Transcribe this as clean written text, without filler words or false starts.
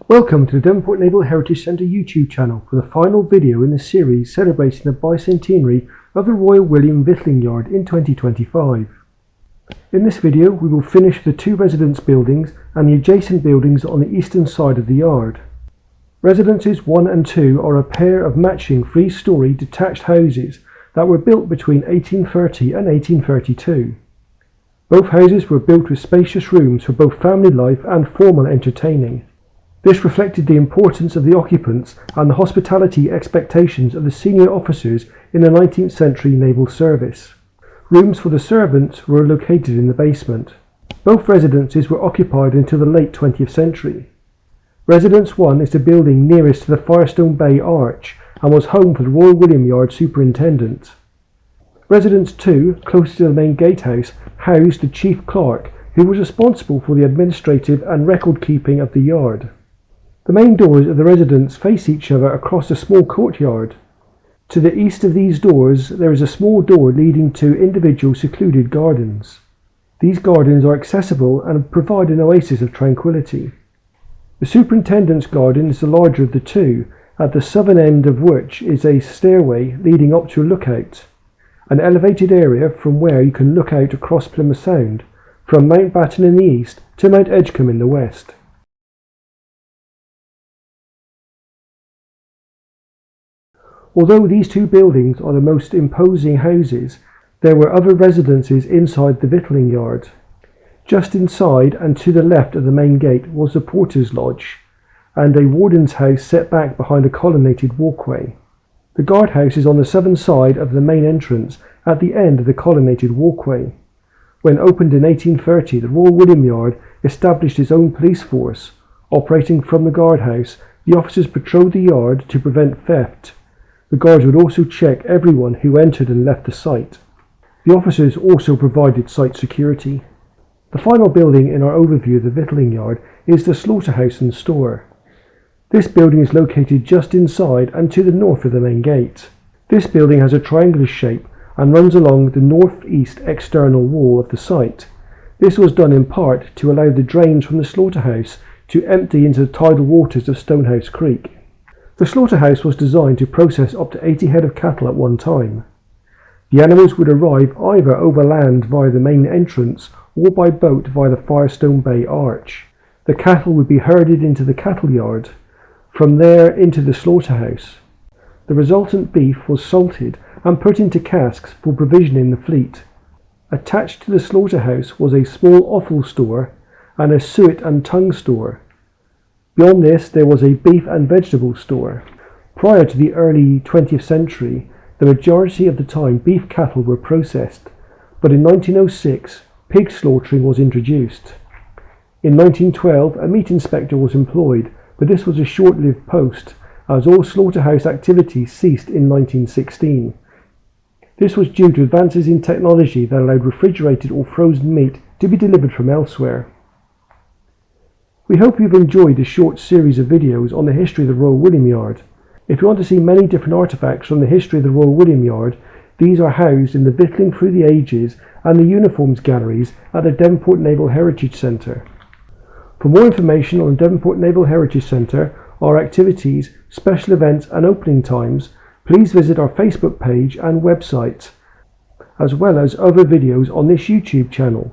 Welcome to the Devonport Naval Heritage Centre YouTube channel for the final video in the series celebrating the bicentenary of the Royal William Victualling Yard in 2025. In this video we will finish the two residence buildings and the adjacent buildings on the eastern side of the yard. Residences 1 and 2 are a pair of matching three-storey detached houses that were built between 1830 and 1832. Both houses were built with spacious rooms for both family life and formal entertaining. This reflected the importance of the occupants and the hospitality expectations of the senior officers in the 19th century naval service. Rooms for the servants were located in the basement. Both residences were occupied until the late 20th century. Residence 1 is the building nearest to the Firestone Bay Arch and was home for the Royal William Yard superintendent. Residence 2, close to the main gatehouse, housed the chief clerk, who was responsible for the administrative and record keeping of the yard. The main doors of the residence face each other across a small courtyard. To the east of these doors there is a small door leading to individual secluded gardens. These gardens are accessible and provide an oasis of tranquility. The superintendent's garden is the larger of the two, at the southern end of which is a stairway leading up to a lookout, an elevated area from where you can look out across Plymouth Sound, from Mountbatten in the east to Mount Edgecombe in the west. Although these two buildings are the most imposing houses, there were other residences inside the victualling yard. Just inside and to the left of the main gate was the porter's lodge, and a warden's house set back behind a colonnaded walkway. The guardhouse is on the southern side of the main entrance at the end of the colonnaded walkway. When opened in 1830, the Royal William Yard established its own police force. Operating from the guardhouse, the officers patrolled the yard to prevent theft. The guards would also check everyone who entered and left the site. The officers also provided site security. The final building in our overview of the victualling yard is the slaughterhouse and store. This building is located just inside and to the north of the main gate. This building has a triangular shape and runs along the northeast external wall of the site. This was done in part to allow the drains from the slaughterhouse to empty into the tidal waters of Stonehouse Creek. The slaughterhouse was designed to process up to 80 head of cattle at one time. The animals would arrive either overland via the main entrance or by boat via the Firestone Bay Arch. The cattle would be herded into the cattle yard, from there into the slaughterhouse. The resultant beef was salted and put into casks for provision in the fleet. Attached to the slaughterhouse was a small offal store and a suet and tongue store. Beyond this there was a beef and vegetable store. Prior to the early 20th century, the majority of the time beef cattle were processed, but in 1906 pig slaughtering was introduced. In 1912 a meat inspector was employed, but this was a short-lived post, as all slaughterhouse activities ceased in 1916. This was due to advances in technology that allowed refrigerated or frozen meat to be delivered from elsewhere. We hope you've enjoyed this short series of videos on the history of the Royal William Yard. If you want to see many different artefacts from the history of the Royal William Yard, these are housed in the Victualling Through the Ages and the Uniforms Galleries at the Devonport Naval Heritage Centre. For more information on the Devonport Naval Heritage Centre, our activities, special events and opening times, please visit our Facebook page and website, as well as other videos on this YouTube channel.